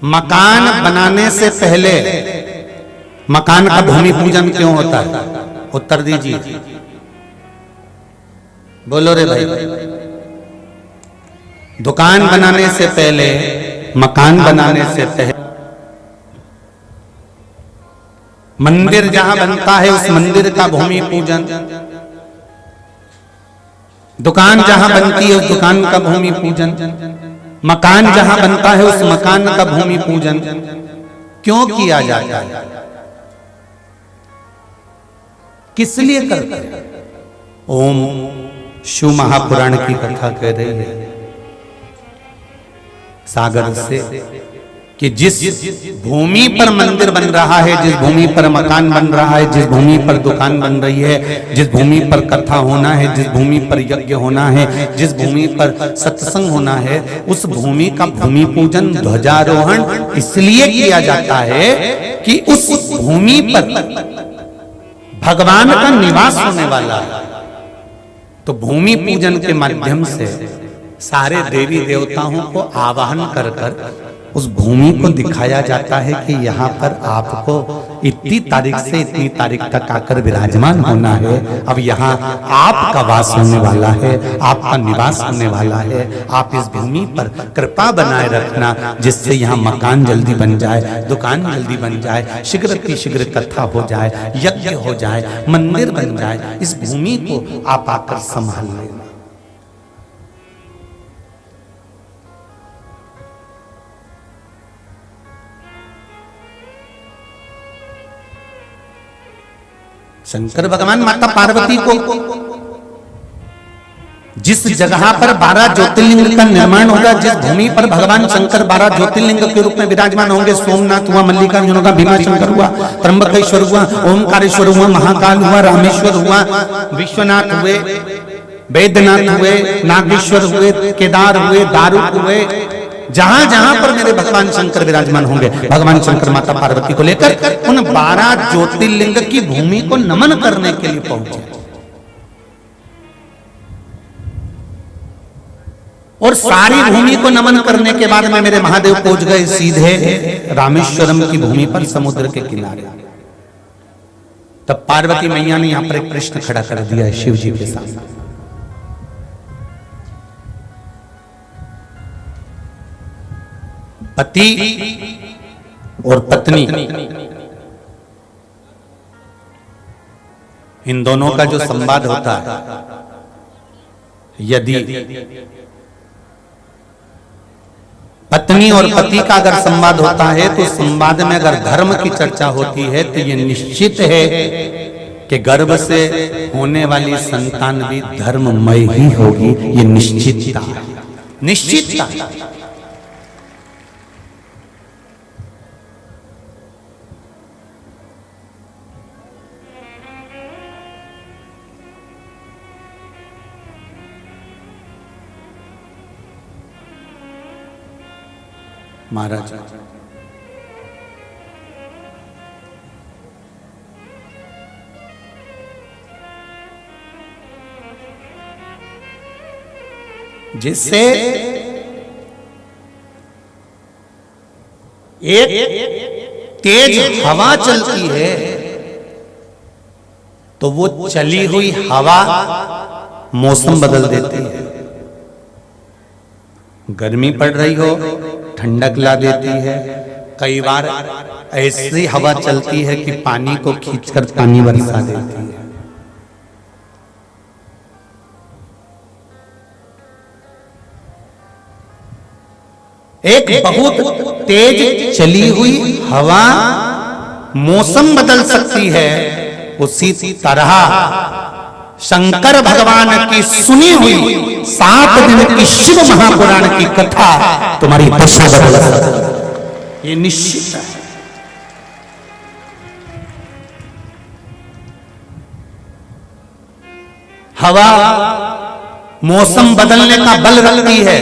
मकान बनाने से पहले मकान का भूमि पूजन क्यों होता है? उत्तर दीजिए, बोलो रे भाई। दुकान बनाने से पहले, मकान बनाने से पहले, मंदिर जहां बनता है उस मंदिर का भूमि पूजन, दुकान जहां बनती है उस दुकान का भूमि पूजन, मकान जहां बनता है उस मकान का भूमि पूजन क्यों किया जाता है? किस लिए करते हैं? ओम शिव महापुराण की कथा कह रही है सागर से कि जिस भूमि पर मंदिर बन रहा है, जिस भूमि पर मकान बन रहा है, जिस भूमि पर दुकान बन रही है, जिस भूमि पर कथा होना है, जिस भूमि पर यज्ञ होना है, जिस भूमि पर सत्संग होना है, उस भूमि का भूमि पूजन, ध्वजारोहण इसलिए किया जाता है कि उस भूमि पर भगवान का निवास होने वाला है। तो भूमि पूजन के माध्यम से सारे देवी देवताओं को आवाहन कर कर उस भूमि को दिखाया जाता है कि यहाँ पर आपको इतनी तारीख से इतनी तारीख तक आकर विराजमान होना है। अब यहाँ आपका वास होने वाला है, आपका निवास होने वाला है। आप इस भूमि पर कृपा बनाए रखना जिससे यहाँ मकान जल्दी बन जाए, दुकान जल्दी बन जाए, शीघ्र कथा हो जाए, यज्ञ हो जाए, मंदिर बन जाए। इस भूमि को आप आकर संभाल लेना। शंकर भगवान माता पार्वती को जिस जगह पर 12 ज्योतिर्लिंग का निर्माण होगा, जिस भूमि पर भगवान शंकर 12 ज्योतिर्लिंग के रूप में विराजमान होंगे, सोमनाथ हुआ, मल्लिकार्जुन हुआ, भीमाशंकर हुआ, त्र्यंबकेश्वर हुआ, ओमकारेश्वर हुआ, महाकाल हुआ, रामेश्वर हुआ, विश्वनाथ हुए, वैद्यनाथ हुए, नागेश्वर हुए, केदार हुए, दारुक हुए, जहां जहां पर मेरे भगवान शंकर विराजमान होंगे, भगवान शंकर माता पार्वती को लेकर उन 12 ज्योतिर्लिंग की भूमि को नमन करने के लिए पहुंचे। और सारी भूमि को नमन करने के बाद में मेरे महादेव पहुंच गए सीधे रामेश्वरम की भूमि पर, समुद्र के किनारे। तब पार्वती मैया ने यहां पर एक प्रश्न खड़ा कर दिया है शिव जी के सामने। पति और पत्नी, इन दोनों का जो संवाद होता है, यदि पत्नी और पति का अगर संवाद होता है तो संवाद में अगर धर्म की चर्चा होती है तो ये निश्चित है कि गर्भ से होने वाली संतान भी धर्ममय ही होगी। ये निश्चितता, निश्चितता। महाराज जिससे एक तेज हवा चलती है तो वो चली हुई हवा मौसम बदल देती है। गर्मी पड़ रही हो, ठंडक ला देती है। कई बार ऐसी हवा चलती है कि पानी को खींचकर पानी बरसा देती है। एक बहुत तेज चली हुई हवा मौसम बदल सकती है, उसी तरह शंकर भगवान की सुनी हुई 7 दिन की शिव महापुराण की कथा तुम्हारी दशा बदल सकती है। ये निश्चित है। हवा मौसम बदलने का बल रखती है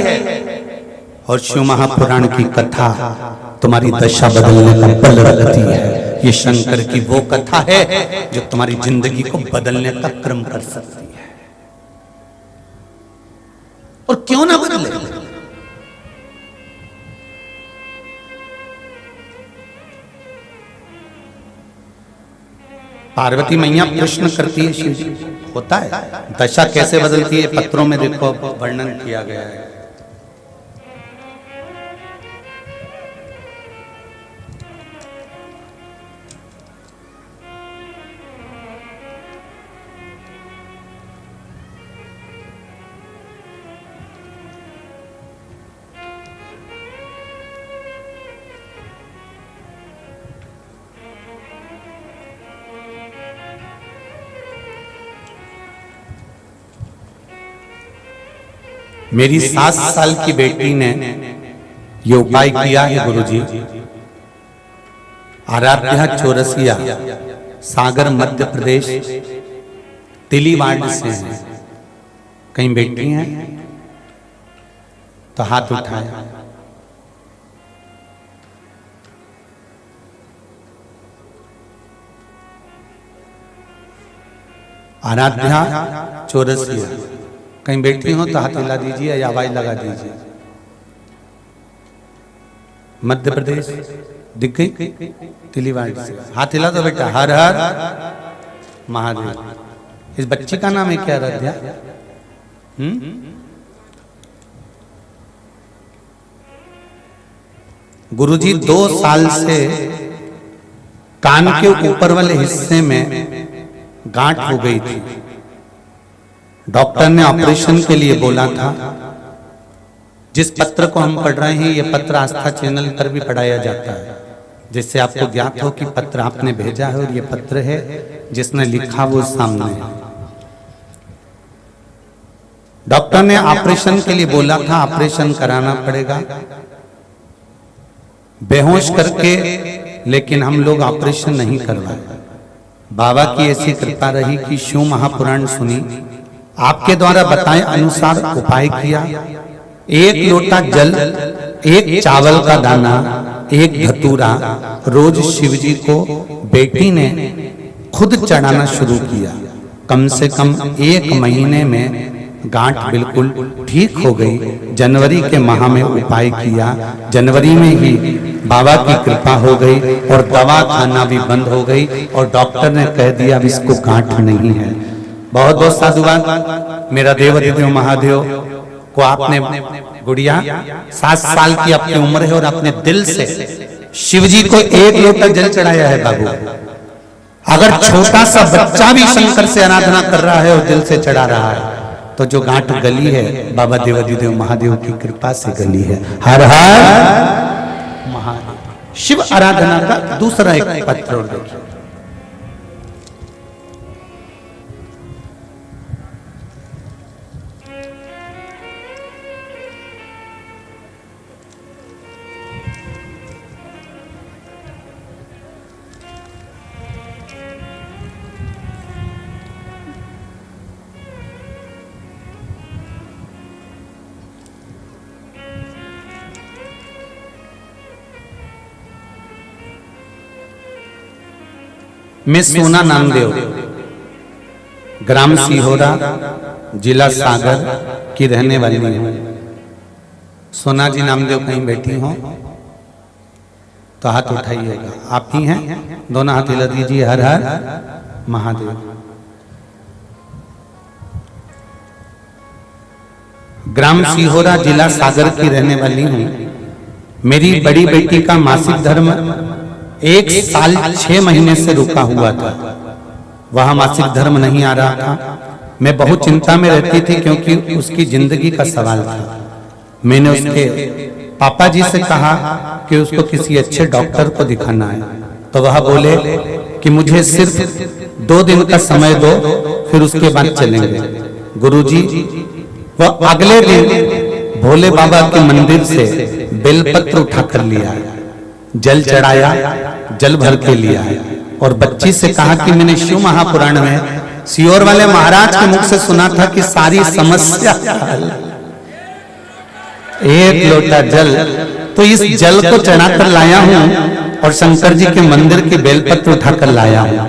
और शिव महापुराण की कथा तुम्हारी दशा बदलने का बल रखती है। ये शंकर की वो कथा है जो तुम्हारी जिंदगी को बदलने का क्रम कर सकती है। और क्यों ना बदले? पार्वती मैया प्रश्न करती है शिव जी, होता है दशा कैसे बदलती है, पत्रों में देखो वर्णन किया गया है। मेरी 7 साल की बेटी ने ये उपाय किया है गुरुजी। आराध्या चौरसिया, सागर मध्य प्रदेश, तिलीवाड़ से है। कहीं बेटी हैं तो हाथ उठाया। आराध्या चौरसिया, कहीं बैठी हो तो हाथ हिला दीजिए या आवाज लगा दीजिए। मध्य प्रदेश दिख गई, तिलीवाड़ से हाथ हिला दो बेटा। हर हर महादेव। इस बच्ची का नाम है क्या? आराध्या। गुरुजी 2 साल से कान के ऊपर वाले हिस्से में गांठ हो गई थी। डॉक्टर ने ऑपरेशन के लिए बोला था। जिस पत्र को हम पढ़ रहे हैं, यह पत्र आस्था चैनल पर भी पढ़ाया जाता है, जिससे आपको ज्ञात हो कि पत्र आपने भेजा है और यह पत्र है जिसने लिखा वो सामने है। डॉक्टर ने ऑपरेशन के लिए बोला था, ऑपरेशन कराना पड़ेगा बेहोश करके, लेकिन हम लोग ऑपरेशन नहीं करवाए। बाबा की ऐसी कृपा रही कि शिव महापुराण सुनी, आपके द्वारा बताए अनुसार उपाय किया। 1 लोटा जल, 1 चावल का दाना, 1 धतूरा रोज शिवजी को बेटी ने खुद चढ़ाना शुरू किया। कम से कम 1 महीने में गांठ बिल्कुल ठीक हो गई। जनवरी के माह में उपाय किया, जनवरी में ही बाबा की कृपा हो गई और दवा खाना भी बंद हो गई और डॉक्टर ने कह दिया अब इसको गांठ नहीं है। बहुत बहुत साधुवाद। मेरा देवाधिदेव महादेव को आपने गुड़िया 7 साल की आपकी उम्र है और अपने दिल से शिवजी को 1 लोटा जल चढ़ाया है बाबू। अगर छोटा सा बच्चा भी शंकर से आराधना कर रहा है और दिल से चढ़ा रहा है तो जो गांठ गली है बाबा देवाधिदेव महादेव की कृपा से गली है। हर हर महादेव। शिव आराधना का दूसरा एक पत्र देखिए। मैं सोना नामदेव, ग्राम सीहोरा, जिला सागर की रहने वाली हूँ। सोना जी नामदेव कहीं बैठी हो तो हाथ उठाइएगा। आप ही हैं? दोनों हाथ हिला दीजिए। हर हर महादेव। ग्राम सीहोरा, जिला सागर की रहने वाली हूँ। मेरी बड़ी बेटी का मासिक धर्म 1 साल 6 महीने से रुका हुआ था। वह मासिक धर्म नहीं आ रहा था। मैं बहुत चिंता में रहती थी क्योंकि उसकी जिंदगी का सवाल था। मैंने उसके पापा जी से कहा कि उसको किसी अच्छे डॉक्टर को दिखाना है, तो वह बोले कि मुझे सिर्फ 2 दिन का समय दो, फिर उसके बाद चलेंगे। गुरुजी वह अगले दिन भोले बाबा के मंदिर से बेलपत्र उठा कर लिया, जल चढ़ाया, जल भर के लिया और बच्ची से कहा कि मैंने शिव महापुराण में सीहोर वाले महाराज के मुख से सुना था कि सारी समस्या का हल 1 लोटा जल, तो इस जल को चढ़ाकर लाया हूं और शंकर जी के मंदिर के बेलपत्र उठाकर लाया हूं।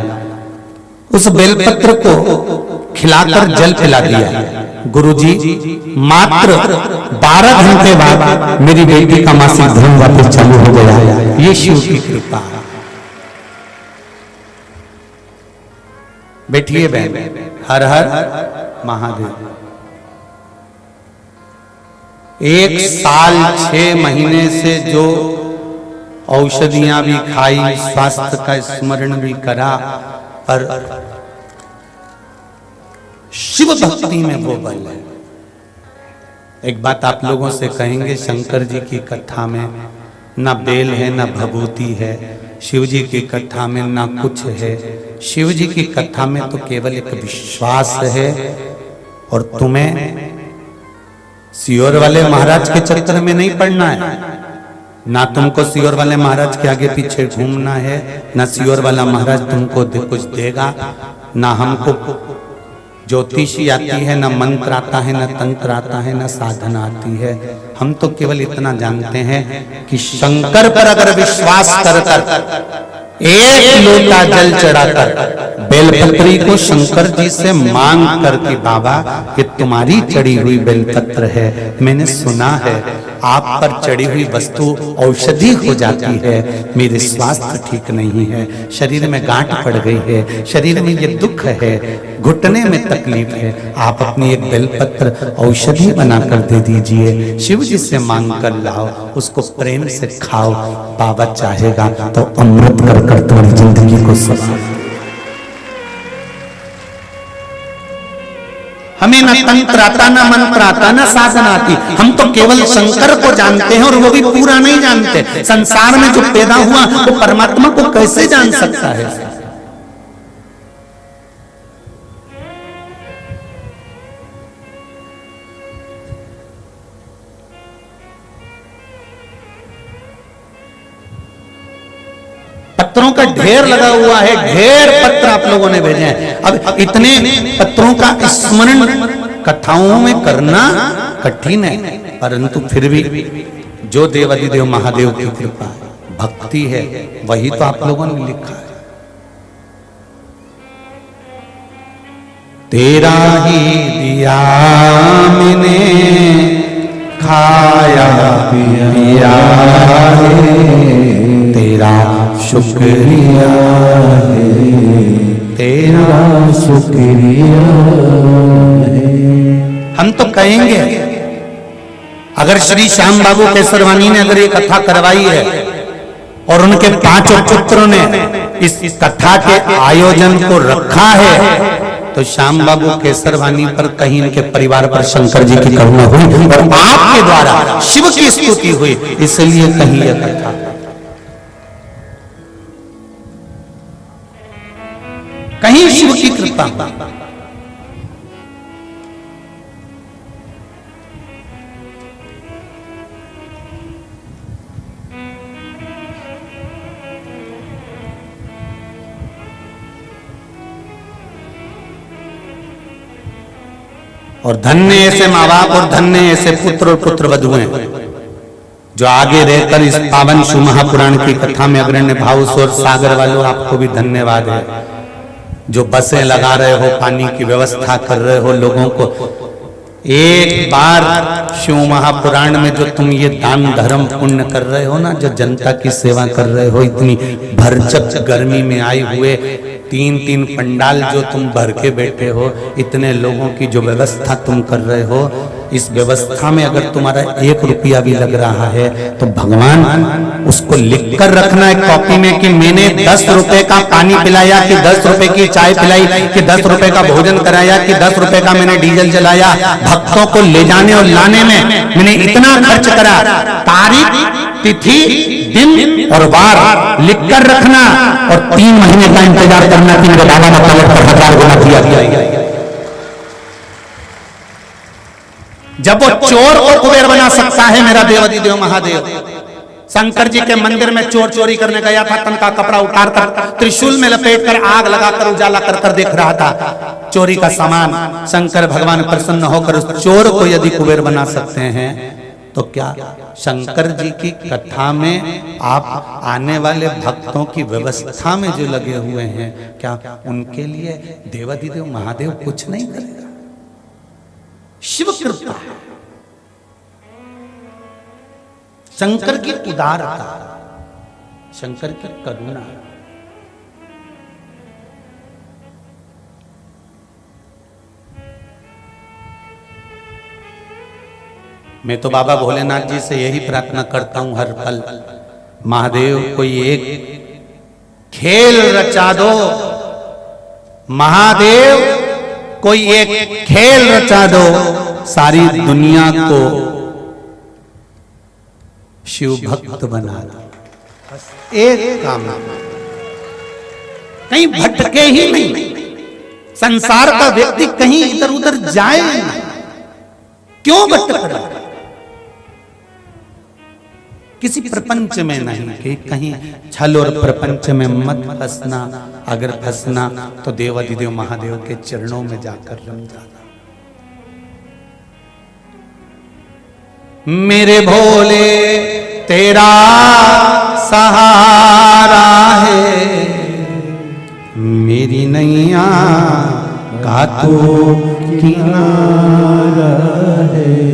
उस बेलपत्र को खिलाकर जल पिला दिया। गुरुजी मात्र 12 घंटे बाद मेरी बेटी का मासिक धर्म वापस चालू हो गया। ये शिव की कृपा। बैठिए बहन। हर हर महादेव। 1 साल 6 महीने से जो औषधियां भी खाई, स्वास्थ्य का स्मरण भी करा, पर शिव भक्ति में वो बल है। एक बात आप लोगों से कहेंगे, शंकर जी की कथा में ना बेल है ना भभूति है, शिव जी की कथा में ना कुछ है। शिव जी की कथा में तो केवल एक विश्वास है। और तुम्हें सियोर वाले महाराज के चक्कर में नहीं पड़ना है। ना तुमको सियोर वाले महाराज के आगे पीछे घूमना है, ना सियोर वाला महाराज तुमको कुछ देगा, ना हमको ज्योतिषी आती है, ना मंत्र आता है, ना तंत्र आता है, ना साधना आती है। हम तो केवल इतना जानते हैं कि शंकर पर अगर विश्वास कर कर 1 लोटा जल चढ़ाकर बेलपत्री को शंकर जी से मांग कर कि बाबा ये तुम्हारी चढ़ी हुई बेलपत्र है, मैंने सुना है आप पर चढ़ी हुई वस्तु औषधि हो जाती है, मेरे स्वास्थ्य ठीक नहीं है, शरीर में गांठ पड़ गई है, शरीर में ये दुख है, घुटने में तकलीफ है, आप अपनी एक बेलपत्र औषधि बनाकर दे दीजिए, शिव जी से मांग कर लाओ, उसको प्रेम से खाओ, बाबा चाहेगा तो अमृत कर कर तुम्हारी जिंदगी को संभाल। हमें न तंत्र आता, न मंत्र आता, न साधना आती, हम तो केवल शंकर को जानते हैं और वो भी पूरा नहीं जानते। संसार में जो पैदा हुआ वो परमात्मा को कैसे जान सकता है? पत्रों का ढेर लगा हुआ है, ढेर पत्र आप लोगों ने भेजे हैं। अब इतने पत्रों का स्मरण कथाओं में करना कठिन है, परंतु फिर भी जो देवाधिदेव महादेव की कृपा भक्ति है वही तो आप लोगों ने लिखा है। तेरा ही दिया मैंने खाया पिया तेरा शुक्रिया है, तेरा शुक्रिया है। हम तो कहेंगे अगर श्री श्याम बाबू केसरवानी ने अगर ये कथा करवाई है और उनके 5 पुत्रों ने इस कथा के आयोजन को रखा है, तो श्याम बाबू केसरवानी पर कहीं इनके परिवार पर शंकर जी की करुणा हुई और आपके द्वारा शिव की स्तुति हुई, इसलिए कहीं यह कथा। कहीं शिव की कृपा। और धन्य ऐसे माँ बाप और धन्य ऐसे पुत्र और पुत्र वधुएं जो आगे रहकर इस पावन शिव महापुराण की कथा में अग्रण्य भाव और सागर वालों, आपको भी धन्यवाद है जो बसें लगा रहे हो, पानी की व्यवस्था कर रहे हो लोगों को। एक बार शिव महापुराण में जो तुम ये दान धर्म पुण्य कर रहे हो ना, जो जनता की सेवा कर रहे हो, इतनी भरचक गर्मी में आए हुए 3-3 पंडाल जो तुम भर के बैठे हो, इतने लोगों की जो व्यवस्था तुम कर रहे हो, इस व्यवस्था में अगर तुम्हारा 1 रुपया भी लग रहा है तो भगवान उसको लिख कर रखना है कॉपी में कि मैंने 10 रुपए का पानी पिलाया, कि 10 रुपए की चाय पिलाई, कि 10 रुपए का भोजन कराया, कि 10 रुपए का मैंने डीजल जलाया, भक्तों को ले जाने और लाने में मैंने इतना खर्च करा। तारीख, तिथि, दिन और वार लिख कर रखना और 3 महीने का इंतजार करना कि मेरे बाबा ने पलट पर 1000 गुना दिया गया। जब वो चोर को कुबेर बना सकता है मेरा देवाधिदेव महादेव, शंकर जी के मंदिर में चोर चोरी करने गया था, तन का कपड़ा उतार कर त्रिशूल में लपेट कर आग लगाकर उजाला कर कर देख रहा था चोरी का सामान। शंकर भगवान प्रसन्न होकर उस चोर को यदि कुबेर बना सकते हैं तो क्या शंकर जी की कथा में आप आने वाले भक्तों की व्यवस्था में जो लगे हुए हैं, क्या उनके लिए देवाधिदेव महादेव कुछ नहीं करेगा? शिव कृपा, शंकर की उदारता, शंकर की करुणा। मैं तो बाबा भोलेनाथ जी से यही प्रार्थना करता हूं हर पल, महादेव कोई एक खेल रचा दो, महादेव कोई एक खेल रचा दो, सारी दुनिया को शिव भक्त बना दो। एक काम, कहीं भटके ही नहीं, संसार का व्यक्ति कहीं इधर उधर जाए नहीं। क्यों भटक रहा है? किसी प्रपंच में नहीं, कि कहीं छल और प्रपंच में मत फंसना। अगर फंसना तो देवाधिदेव महादेव के चरणों में जाकर रम जाना। मेरे भोले तेरा सहारा है, मेरी नैया का तो किनारा है।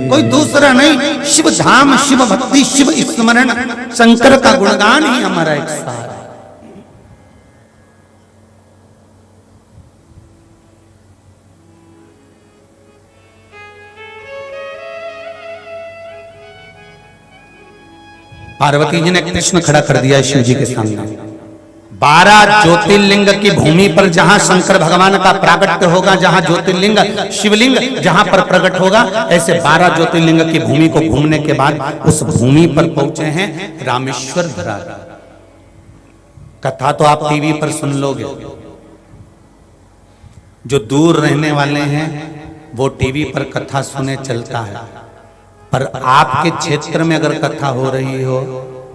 कोई दूसरा नहीं, शिव धाम, शिव भक्ति, शिव स्मरण, शंकर का गुणगान ही हमारा एक सहारा। पार्वती जी ने कृष्ण खड़ा कर दिया शिव जी के सामने। 12 ज्योतिर्लिंग की भूमि पर जहां शंकर भगवान का प्राकट्य होगा, जहां ज्योतिर्लिंग शिवलिंग जहां पर प्रकट होगा, ऐसे 12 ज्योतिर्लिंग की भूमि को घूमने के बाद उस भूमि पर पहुंचे हैं रामेश्वर धरा। कथा तो आप टीवी पर सुन लोगे, जो दूर रहने वाले हैं वो टीवी पर कथा सुने चलता है, पर आपके क्षेत्र में अगर कथा हो रही हो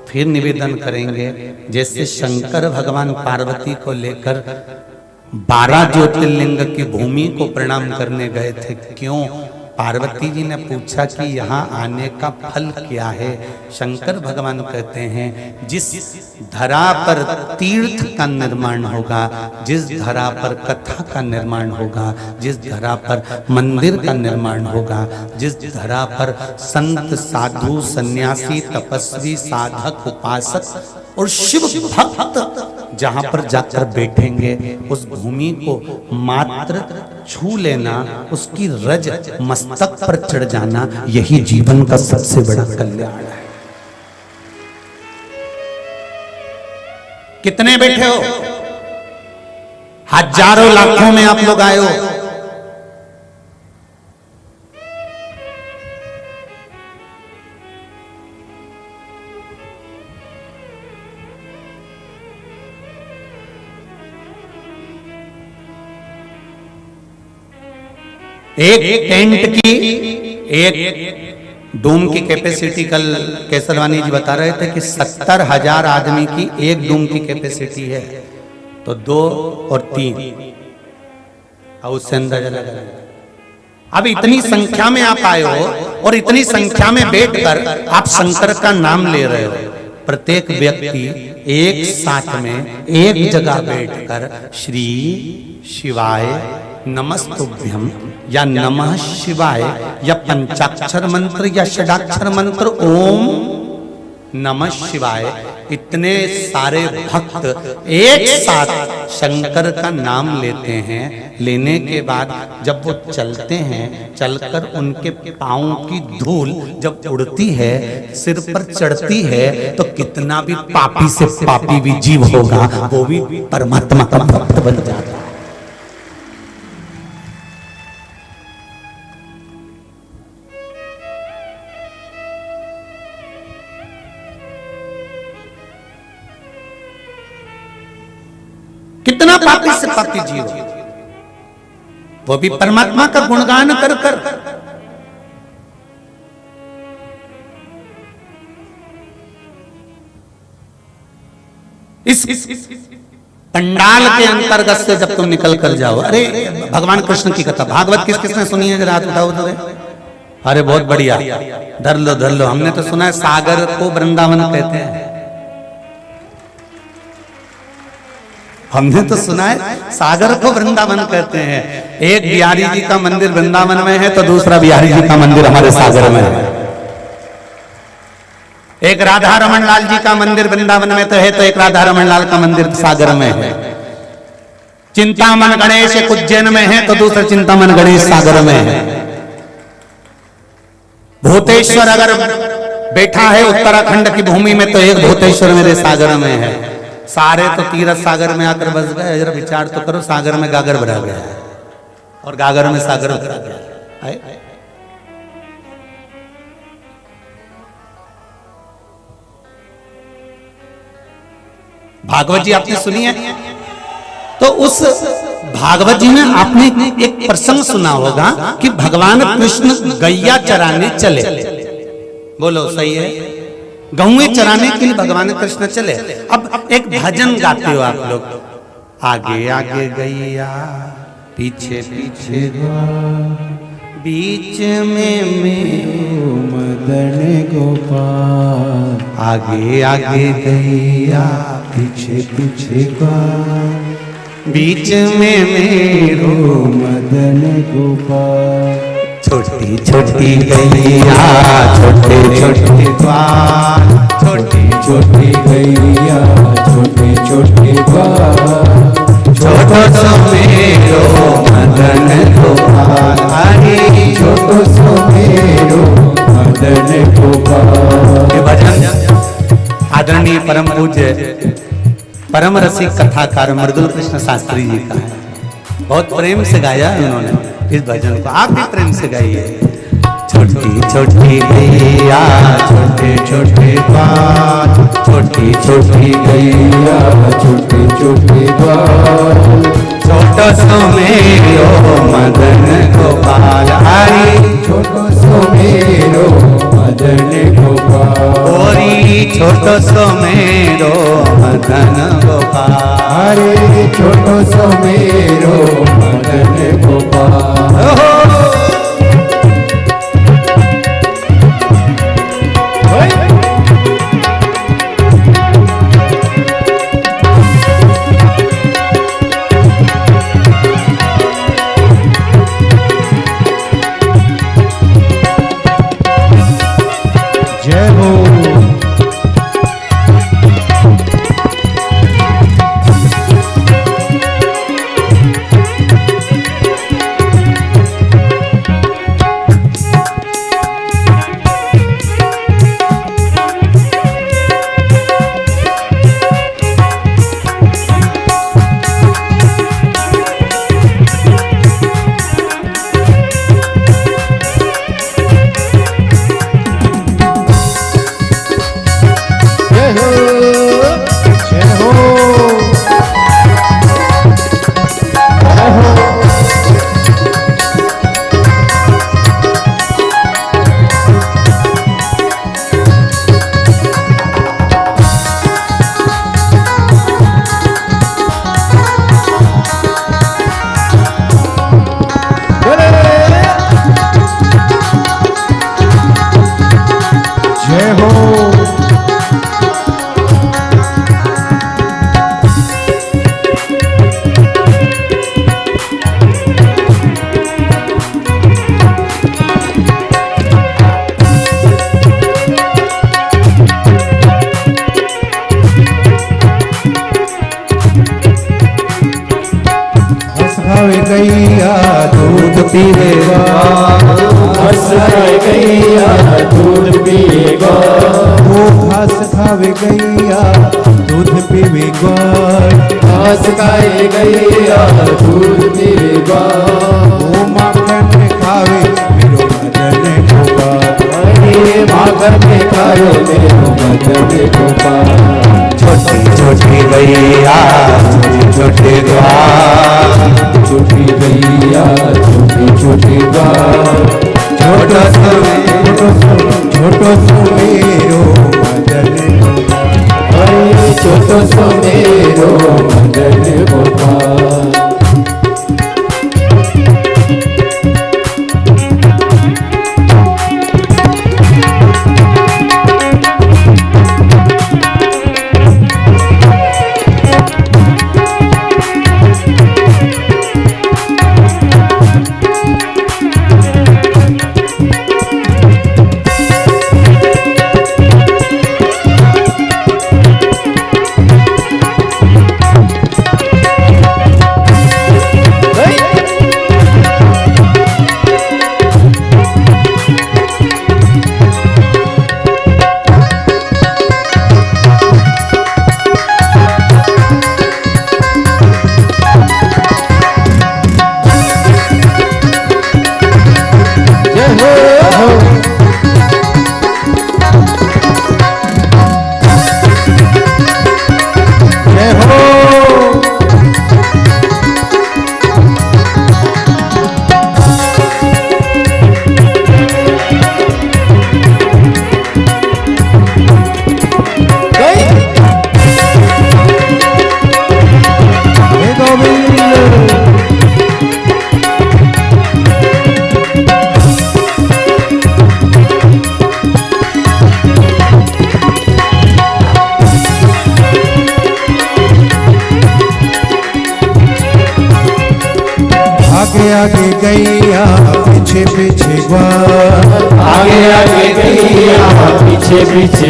फिर निवेदन करेंगे, जैसे शंकर भगवान पार्वती को लेकर 12 ज्योतिर्लिंग की भूमि को प्रणाम करने गए थे। क्यों? पार्वती जी ने पूछा कि यहाँ आने का फल क्या है। शंकर भगवान कहते हैं, जिस धरा पर तीर्थ का निर्माण होगा, जिस धरा पर कथा का निर्माण होगा, जिस धरा पर मंदिर का निर्माण होगा, जिस धरा पर संत साधु सन्यासी तपस्वी साधक उपासक और शिव भक्त जहां पर जाकर बैठेंगे, उस भूमि को मात्र छू लेना, उसकी रज मस्तक पर चढ़ जाना, यही जीवन का सबसे बड़ा कल्याण है। कितने बैठे हो? हजारों लाखों में आप लोग आए हो। एक टेंट की, एक डूम की कैपेसिटी, कल केसरवानी जी बता रहे थे कि 70,000 आदमी की एक डूम की कैपेसिटी है, तो 2 और 3 और उससे अंदाजा लगा। अब इतनी संख्या में आप आए हो और इतनी संख्या में बैठकर आप शंकर का नाम ले रहे हो। प्रत्येक व्यक्ति एक साथ में एक जगह बैठकर श्री शिवाय नमस्तुभ्यम या नमः शिवाय या पंचाक्षर मंत्र या षडाक्षर मंत्र ओम नमः शिवाय, इतने सारे भक्त एक साथ शंकर का नाम लेते हैं। लेने के बाद जब वो चलते हैं, चलकर उनके पांव की धूल जब उड़ती है, सिर पर चढ़ती है, तो कितना भी पापी से पापी भी जीव होगा वो भी परमात्मा का भक्त बन जाता है। कितना पापी से पापी जीव वो भी परमात्मा का गुणगान कर कर इस पंडाल के अंतर्गत से जब तुम निकल कर जाओ, अरे भगवान कृष्ण की कथा भागवत किस किसने सुनी है? जरा हाथ उठाओ तो। अरे बहुत बढ़िया, धर लो धर लो। हमने तो सुना है सागर को वृंदावन कहते हैं। हमने तो सुना है सागर को वृंदावन कहते हैं। एक बिहारी जी का मंदिर वृंदावन में है तो दूसरा बिहारी जी का मंदिर हमारे सागर में है। एक राधा रमन लाल जी का मंदिर वृंदावन में तो है, तो एक राधा रमन लाल का मंदिर सागर में है। चिंतामन गणेश एक उज्जैन में है तो दूसरा चिंतामन गणेश सागर में है। भूतेश्वर अगर बैठा है उत्तराखंड की भूमि में तो एक भूतेश्वर मेरे सागर में है। सारे तो तीरथ सागर में आकर बस गए। जरा विचार तो करो, सागर में गागर भरा गया है और गागर में सागर भरा गया है। भागवत जी आपने सुनी है? तो उस भागवत जी में आपने एक प्रसंग सुना होगा कि भगवान कृष्ण गैया चराने चले। बोलो सही है? गौएं चराने के लिए भगवान कृष्ण चले। अब एक भजन गाते हो आप लोग, आगे आगे गैया पीछे पीछे बीच में मेरो मदन गोपाल। आगे आगे गैया पीछे पीछे बीच में मेरो मदन गोपाल। छोटी छोटी गैया छोटे छोटे द्वार, छोटी छोटी गैया छोटे छोटे द्वार। छोटो सो मेरो मदन गोपाल, अरे छोटो सो मेरो मदन गोपाल। ये भजन आदरणीय परम पूज्य परम रसिक कथाकार मृदुल कृष्ण शास्त्री जी का है। बहुत प्रेम से गाया है उन्होंने इस भजन को, आप भी प्रेम से गाइए। छोटी छोटी गैया छोटे छोटे द्वार, छोटी छोटी गैया छोटे छोटे द्वार। छोटो सो मेरो मदन गोपाल, अरे छोटो सो मेरो मदन गोपाल। ओरी छोटो सो मेरो मदन गोपाल, अरे छोटो सो मेरो मदन गोपाल। गैया दूध पीवेगा, घास खाए गैया दूध पीवेगा। वो घास खावे गैया दूध पीवेगा, घास खाए गैया दूध पीवेगा। वो माखन खावे मेरो मदन गोपाल, अरे माखन खावे मेरो मदन गोपाल। छोटी छोटी गैया छोटे छोटे द्वार, छोटी गैया छोटी छोटी द्वार। छोटो सो मेरो मदन गोपाल, अरे छोटो सो मेरो मदन गोपाल। आगे आगे गैया पीछे पीछे ग्वाल, आगे आगे गैया पीछे पीछे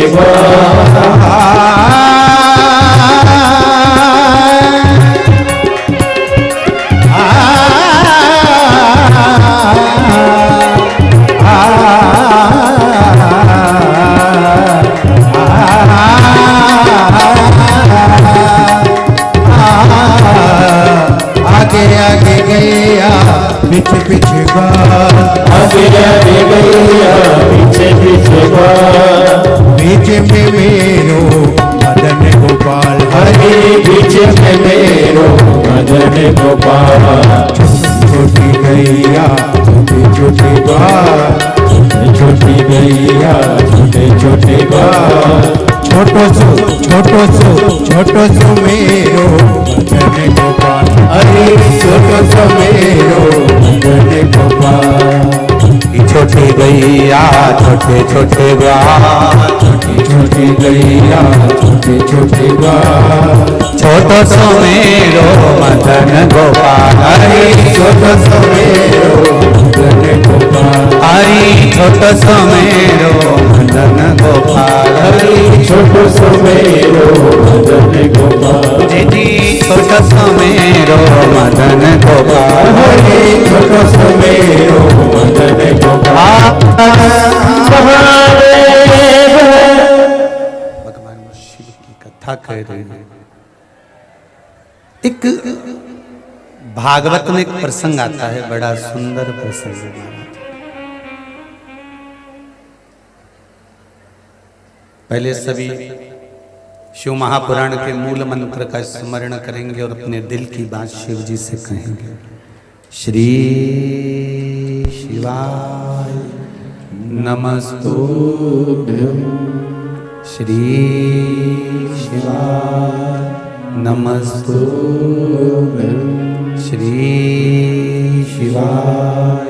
आगे आगे गैया पीछे पीछे ग्वाल, आगे आगे गैया पीछे पीछे बीच में मेरो मदन गोपाल, हरे बीच में मेरो मदन गोपाल। छोटी गैया छोटी छोटी ग्वाल, छोटी गैया छोटे छोटे ग्वाल, छोटो सो मेरो मदन गोपाल, अरे छोटो सो मेरो मदन गोपाल। छोटी गैया छोटे छोटे ग्वाल, छोटी गैया छोटे छोटे ग्वाल, छोटो सो मेरो मदन गोपाल, अरे छोटो सो मेरो मदन गोपाल, हरि छोटो सो मेरो मदन गोपाल, हरे छोटो सो मेरो मदन गोपाल। जी छोटो सो मेरो मदन गोपाल, हरे छोटो सो मेरो मदन गोपाल। भगवान शिव की कथा कह रही है। एक भागवत में एक प्रसंग आता है, बड़ा सुंदर प्रसंग है। पहले सभी शिव महापुराण के मूल मंत्र का स्मरण करेंगे और अपने दिल की बात शिव जी से कहेंगे। श्री शिवाय नमस्तुभ्यं, श्री शिवाय नमस्तुभ्यं, श्री शिवाय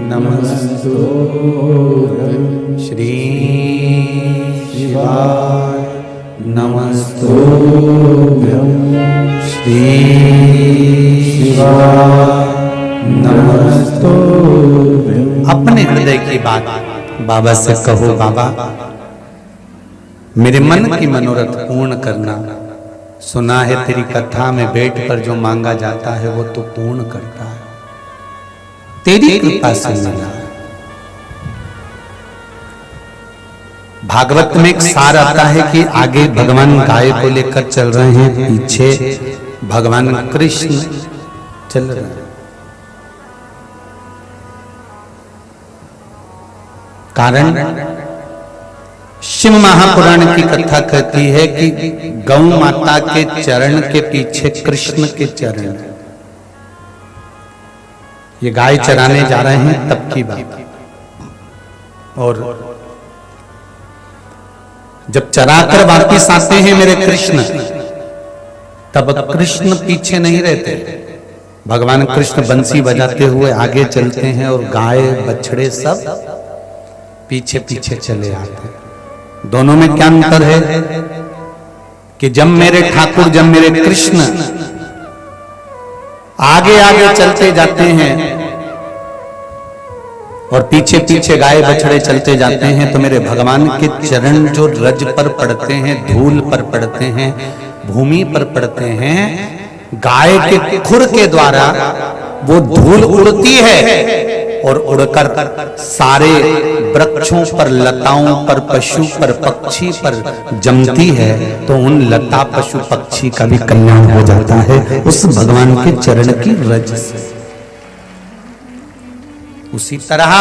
नमस्तुभ्यं, श्री शिवाय नमस्तुभ्यं, श्री शिवाय नमस्तुभ्यं। अपने हृदय की बात बाबा से कहो, बाबा मेरे मन की मनोरथ पूर्ण करना। सुना है तेरी कथा में बैठ कर जो मांगा जाता है वो तू पूर्ण करता है, तेरी कृपा से मिला। भागवत में एक सार आता है कि आगे भगवान गाय को लेकर चल रहे हैं, पीछे भगवान कृष्ण चल रहे हैं। कारण शिव महापुराण की कथा कहती है कि गौ माता के चरण के पीछे कृष्ण के चरण। ये गाय चराने जा रहे हैं तब की बात, और जब चराकर वापिस आते हैं मेरे कृष्ण, तब कृष्ण पीछे नहीं रहते। भगवान कृष्ण बंसी बजाते हुए आगे चलते हैं और गाय बछड़े सब पीछे पीछे चले आते हैं। दोनों में क्या अंतर है कि जब मेरे ठाकुर, जब मेरे कृष्ण आगे आगे चलते जाते हैं और पीछे पीछे गाय बछड़े चलते जाते हैं, तो मेरे भगवान के चरण जो रज पर पड़ते हैं, धूल पर पड़ते हैं, भूमि पर पड़ते हैं, गाय के खुर के द्वारा वो धूल उड़ती है और उड़कर सारे वृक्षों पर, लताओं पर, पशु पर, पक्षी पर जमती है, तो उन लता पशु पक्षी का भी कल्याण हो जाता है उस भगवान के चरण की रज से। उसी तरह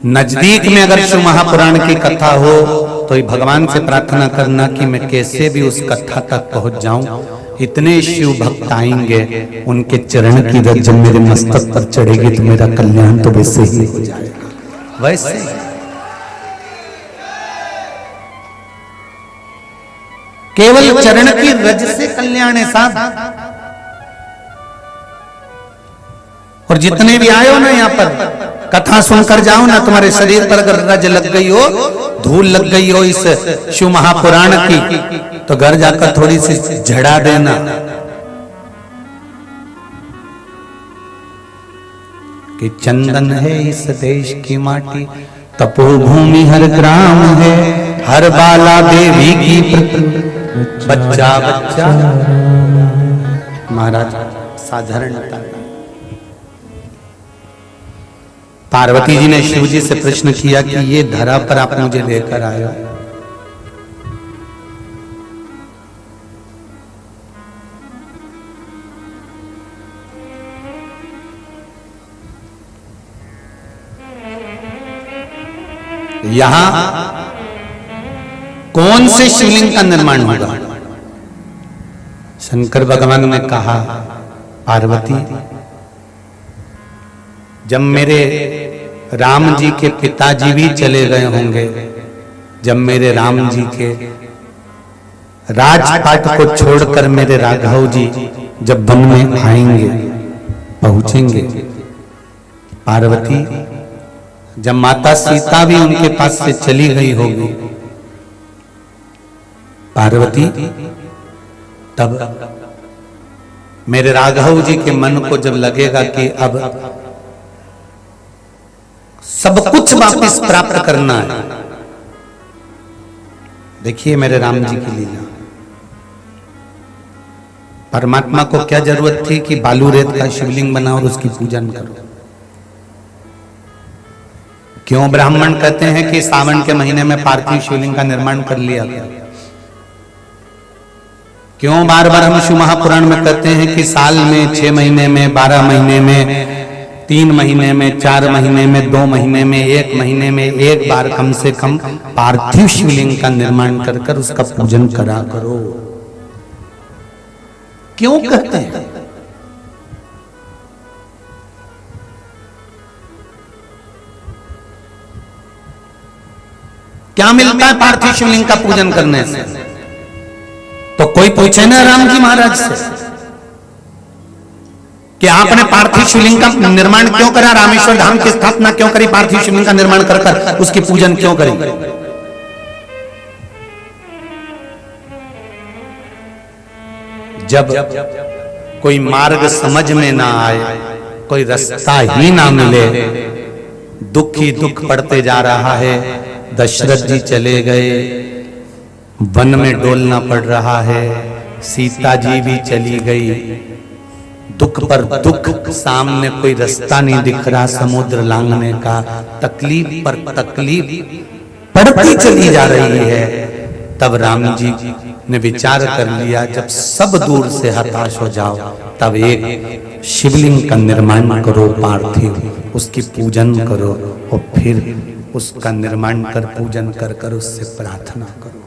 नजदीक में अगर शिव महापुराण की कथा हो तो ये भगवान से प्रार्थना करना कि मैं कैसे भी उस कथा तक पहुंच जाऊं। इतने शिव भक्त आएंगे, उनके चरण की रज जब मेरे मस्तक पर चढ़ेगी तो मेरा कल्याण तो वैसे ही हो जाएगा। वैसे केवल चरण की रज से कल्याण है साहब। और जितने भी आए हो ना यहाँ पर कथा सुनकर जाओ ना, तुम्हारे शरीर पर अगर रज लग गई हो, धूल लग गई हो इस शिव महापुराण की, तो घर जाकर थोड़ी सी झड़ा देना। कि चंदन है इस देश की माटी, तपोभूमि हर ग्राम है, हर बाला देवी की प्रति बच्चा बच्चा। महाराज साधारणता। पार्वती जी ने शिव जी से प्रश्न किया कि ये धरा पर आप मुझे लेकर आए हो, यहां कौन से शिवलिंग का निर्माण होगा? शंकर भगवान ने कहा, पार्वती जब मेरे राम जी के पिताजी भी चले गए होंगे, जब मेरे राम जी के राजपाट को छोड़कर मेरे राघव जी जब वन में आएंगे, पहुंचेंगे, पार्वती जब माता सीता भी उनके पास से चली गई होगी, पार्वती तब मेरे राघव जी के मन को जब लगेगा कि अब सब कुछ वापस प्राप्त करना है। देखिए मेरे राम जी की लीला, परमात्मा को क्या जरूरत थी कि बालू रेत का शिवलिंग बनाओ और उसकी पूजन करो? क्यों ब्राह्मण कहते हैं कि सावन के महीने में पार्थिव शिवलिंग का निर्माण कर लिया गया? क्यों बार बार हम शिव महापुराण में कहते हैं कि साल में 6 महीने में, 12 महीने में, 3 महीने में, 4 महीने में, 2 महीने में, 1 महीने में एक बार कम से कम पार्थिव शिवलिंग का निर्माण कर कर उसका पूजन करा करो? क्यों कहते हैं? क्या मिलता है पार्थिव शिवलिंग का पूजन करने से? तो कोई पूछे ना राम जी महाराज से कि आपने पार्थिव शिवलिंग का निर्माण क्यों करा, रामेश्वर धाम की स्थापना क्यों करी, पार्थिव शिवलिंग का निर्माण कर कर उसकी पूजन क्यों करी? जब कोई मार्ग समझ में ना आए, कोई रास्ता ही ना मिले, दुख ही दुख पड़ते जा रहा है। दशरथ जी चले गए, वन में डोलना पड़ रहा है, सीता जी भी चली गई, दुख पर दुख, सामने कोई रास्ता नहीं दिख रहा समुद्र लांघने का, तकलीफ पर तकलीफ पड़ती चली जा रही है। तब राम जी ने विचार कर लिया, जब सब दूर से हताश हो जाओ तब एक शिवलिंग का निर्माण करो पार्थिव, उसकी पूजन करो और फिर उसका निर्माण कर पूजन कर कर उससे प्रार्थना करो।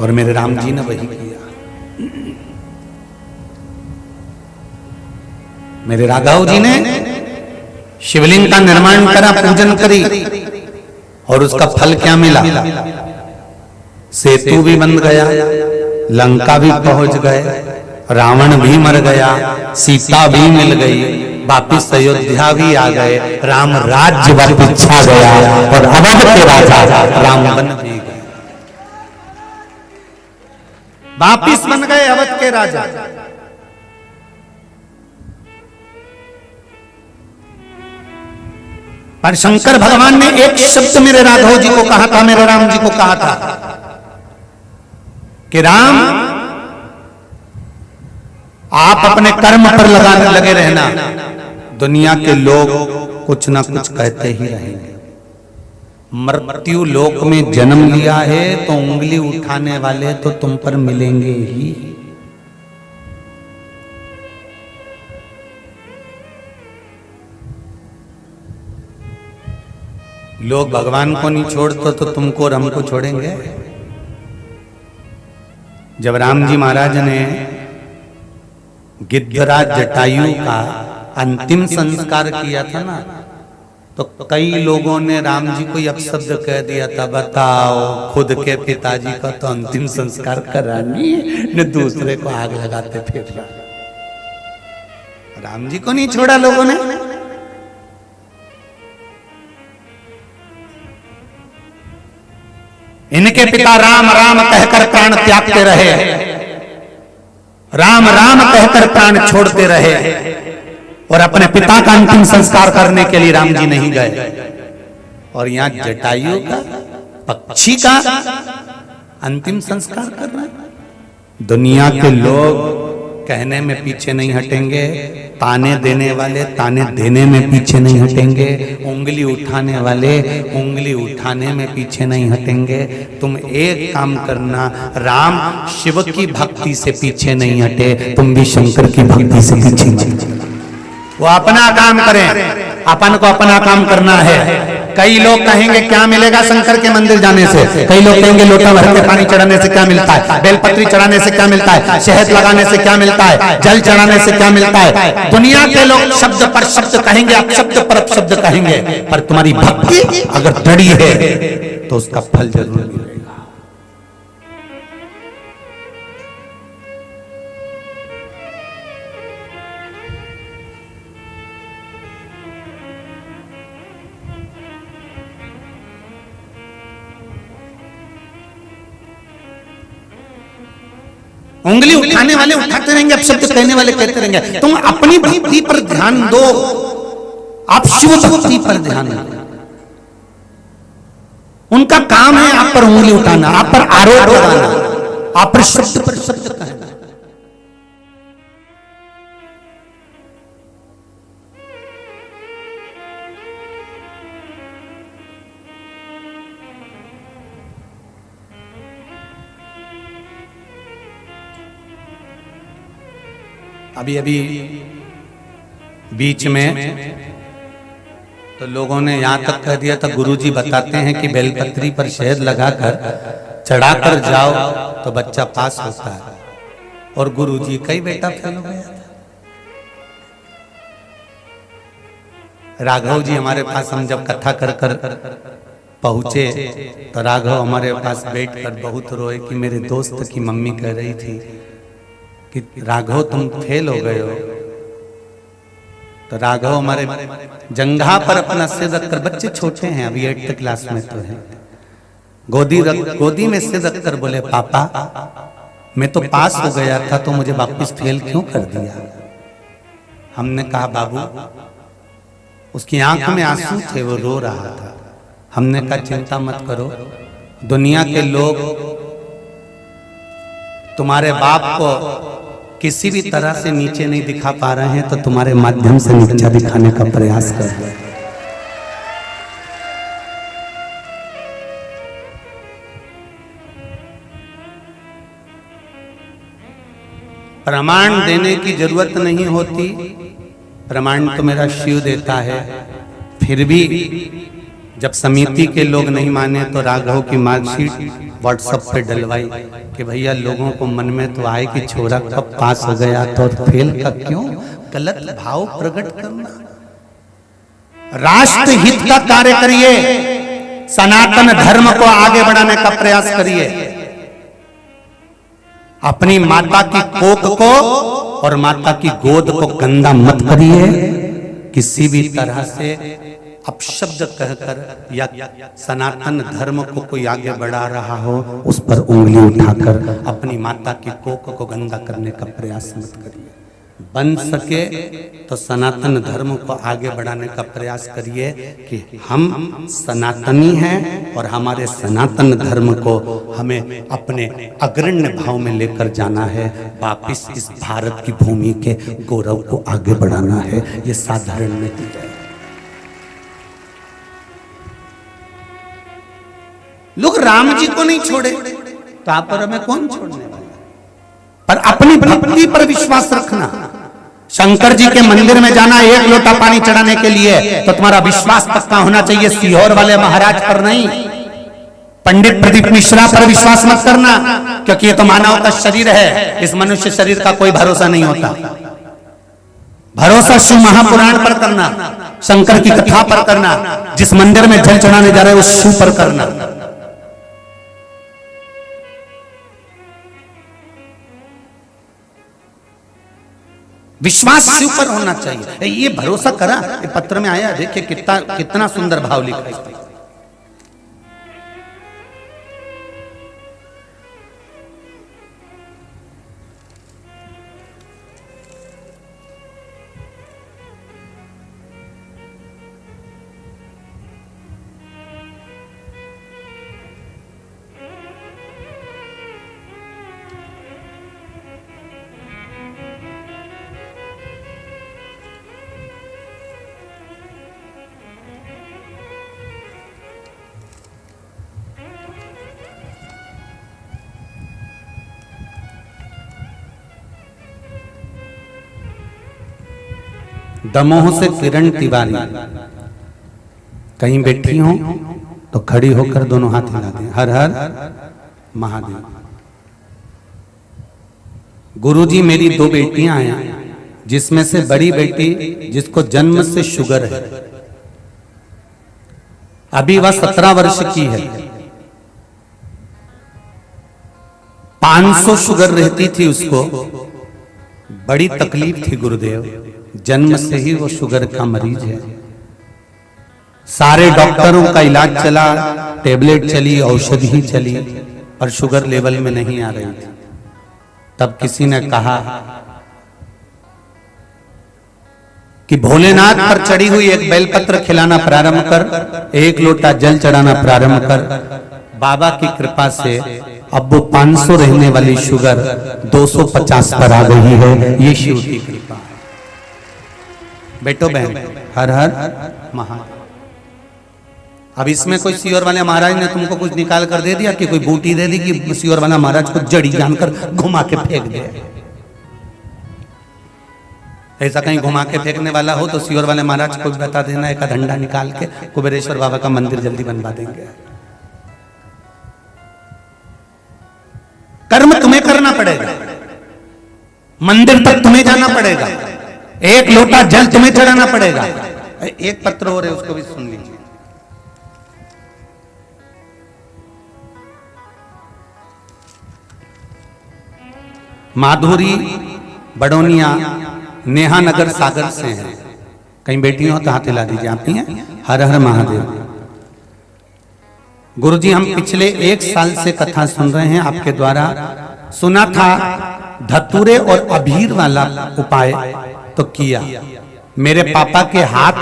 और मेरे राम जी ने वही किया। मेरे राघव जी ने शिवलिंग का निर्माण करा, पूजन करी, और उसका फल क्या मिला? सेतु भी बन गया, लंका भी पहुंच गए, रावण भी मर गया, सीता भी मिल गई, वापिस अयोध्या भी आ गए, राम राज्य वापिस छा गया और अवध के राजा राम बन भी गए, वापिस बन गए अवध के राजा। पर शंकर भगवान ने एक शब्द मेरे राघव जी को कहा था, मेरे राम जी को कहा था कि राम आप अपने कर्म पर लगे रहना, दुनिया के लोग कुछ ना कुछ कहते ही रहेंगे। मृत्यु लोक में जन्म लिया है तो उंगली उठाने वाले तो तुम पर मिलेंगे ही। लोग भगवान को नहीं छोड़ते तो तुमको और हमको छोड़ेंगे? जब राम जी महाराज ने गिद्धराज जटायु का अंतिम संस्कार किया था ना, तो कई लोगों ने राम जी को अपशब्द कह दिया था, बताओ खुद के पिताजी का तो अंतिम संस्कार करानी न दूसरे को आग लगाते फिर रहा। राम जी को नहीं छोड़ा लोगों ने। इनके पिता राम राम कहकर प्राण त्यागते रहे, राम राम कहकर प्राण छोड़ते रहे, और अपने पिता का अंतिम संस्कार करने के लिए राम जी नहीं गए, और यहाँ जटायु का, पक्षी का अंतिम संस्कार कर रहे हैं। दुनिया के लोग कहने में पीछे नहीं हटेंगे, ताने देने वाले ताने देने में पीछे नहीं हटेंगे, उंगली उठाने वाले उंगली उठाने में पीछे नहीं हटेंगे। तुम एक काम करना, राम शिव की भक्ति से पीछे नहीं हटे, तुम भी शंकर की भक्ति से पीछे मत जाओ। वो अपना काम करें, अपन को अपना काम करना है। कई लोग कहेंगे क्या मिलेगा शंकर के मंदिर जाने से, कई लोग कहेंगे लोटा भर के पानी चढ़ाने से क्या मिलता है, बेलपत्री चढ़ाने से क्या मिलता है, शहद लगाने से क्या मिलता है, जल चढ़ाने से क्या मिलता है। दुनिया के लोग शब्द पर शब्द कहेंगे, अपशब्द पर अपशब्द कहेंगे, पर तुम्हारी भक्ति अगर दृढ़ है तो उसका फल जरूर मिलेगा। उंगली उठाने वाले उठाते रहेंगे, अपशब्द कहने वाले कहते रहेंगे। तुम अपनी भक्ति पर ध्यान दो, आप शिव भक्ति पर ध्यान दो। उनका काम है आप पर उंगली उठाना, आप पर आरोप लगाना, आप पर शब्द कहना। अभी अभी बीच में तो लोगों ने यहां तक कह दिया था, गुरुजी बताते हैं कि बेलपत्री पर शहद लगाकर चढ़ाकर जाओ तो बच्चा पास होता है, और गुरुजी कई बेटा फेल हो गया था। राघव जी हमारे पास, हम जब कथा कर कर पहुंचे तो राघव हमारे पास बैठकर बहुत रोए कि मेरे दोस्त की मम्मी कह रही थी कि राघव तुम फेल हो गए हो। तो राघव हमारे जंघा पर अपना सिर रखकर, बच्चे छोटे हैं अभी 8th क्लास में तो है, गोदी में सिर रखकर बोले पापा मैं तो पास हो गया था तो मुझे वापस फेल क्यों कर दिया। हमने कहा बाबू, उसकी आंख में आंसू थे, वो रो रहा था। हमने कहा चिंता मत करो, दुनिया के लोग तुम्हारे बाप को किसी भी तरह से नीचे नहीं दिखा पा रहे हैं, तो तुम्हारे माध्यम से नीचा दिखाने का प्रयास कर रहे हैं। प्रमाण देने की जरूरत नहीं होती, प्रमाण तो मेरा शिव देता है। फिर भी जब समिति के लोग नहीं माने तो राघव की मार्कशीट व्हाट्सएप पे डलवाई कि भैया लोगों को मन में तो आए कि छोरा कब पास हो गया तो फेल का क्यों, गलत भाव प्रकट करना। राष्ट्र हित का कार्य करिए, सनातन धर्म को आगे बढ़ाने का प्रयास करिए। अपनी माता की कोख को और माता की गोद को गंदा मत करिए। किसी भी तरह से अपशब्द कहकर या सनातन धर्म को कोई आगे बढ़ा रहा हो उस पर उंगली उठाकर अपनी माता की कोख को गंदा करने का प्रयास मत करिए। बन सके तो सनातन धर्म को आगे बढ़ाने का प्रयास करिए कि हम सनातनी हैं और हमारे सनातन धर्म को हमें अपने अग्रण्य भाव में लेकर जाना है। वापिस इस भारत की भूमि के गौरव को आगे बढ़ाना है। ये साधारण नहीं है। लोग राम जी को नहीं छोड़े तो आप पर हमें कौन छोड़ने वाला? पर अपनी भक्ति पर विश्वास रखना। शंकर जी के मंदिर में जाना एक लोटा पानी चढ़ाने के लिए तो तुम्हारा विश्वास पक्का होना चाहिए, सीहोर वाले महाराज पर नहीं, पंडित प्रदीप मिश्रा पर विश्वास मत करना, क्योंकि ये तो मानव का शरीर है। इस मनुष्य शरीर का कोई भरोसा नहीं होता। भरोसा शिव महापुराण पर करना, शंकर की कथा पर करना, जिस मंदिर में जल चढ़ाने जा रहे हैं उस शिव पर करना। विश्वास शिव पर होना चाहिए। ये भरोसा करा, ये पत्र में आया, देखिए कितना सुंदर भाव लिखा है। दमोह से किरण तिवारी कहीं बैठी हो तो खड़ी होकर दोनों हाथ हिला दें। हर हर महादेव। गुरुजी मेरी 2 बेटियां हैं, जिसमें से बड़ी बेटी जिसको जन्म से शुगर है, अभी वह 17 वर्ष की है। 500 शुगर रहती थी उसको, बड़ी तकलीफ थी गुरुदेव। जन्म से ही वो शुगर का मरीज है। सारे डॉक्टरों का इलाज चला, टेबलेट चली, औषधि चली, पर शुगर लेवल में नहीं आ रही थी। तब किसी ने कहा कि भोलेनाथ पर चढ़ी हुई एक बेलपत्र खिलाना प्रारंभ कर, 1 लोटा जल चढ़ाना प्रारंभ कर। बाबा की कृपा से अब वो 500 रहने वाली शुगर 250 पर आ गई है। ये शिव की कृपा है। बेटो बहन, हर हर महादेव। अब इसमें कोई सियोर वाले महाराज ने तुमको कुछ निकाल कर दे दिया कि कोई बूटी दे दी कि सियोर वाला महाराज को जड़ी जानकर घुमा के फेंक दे। ऐसा कहीं घुमा के फेंकने वाला हो तो सियोर वाले महाराज को भी बता देना, एक डंडा निकाल के कुबेरेश्वर बाबा का मंदिर जल्दी बनवा देंगे। कर्म तुम्हें करना पड़ेगा, मंदिर तक तुम्हें जाना पड़ेगा, 1 लोटा जल तुम्हें चढ़ाना पड़ेगा। एक पत्र और है, उसको भी सुन लीजिए। माधुरी बड़ोनिया नेहा नगर सागर से हैं। कहीं बैठी हो तो हाथ हिला दीजिए। आप ही हैं? हर हर महादेव। गुरुजी हम पिछले 1 साल से कथा सुन रहे हैं आपके द्वारा। सुना था धतूरे और अबीर वाला उपाय तो किया। मेरे पापा के हाथ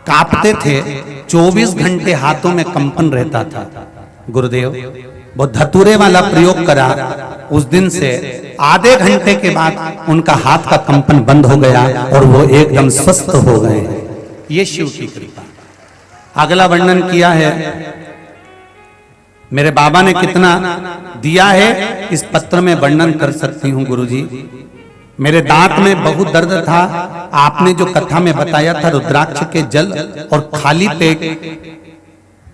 कांपते थे, 24 घंटे हाथों में कंपन रहता था। गुरुदेव वो धतूरे वाला प्रयोग करा, उस दिन से आधे घंटे के बाद उनका हाथ का कंपन बंद हो गया और वो एकदम स्वस्थ हो गए। ये शिव की कृपा। अगला वर्णन किया है मेरे बाबा ने, कितना दिया है इस पत्र में वर्णन कर सकती हूँ गुरुजी। मेरे दांत में बहुत दर्द था। आपने जो कथा में बताया था रुद्राक्ष के जल और खाली पेट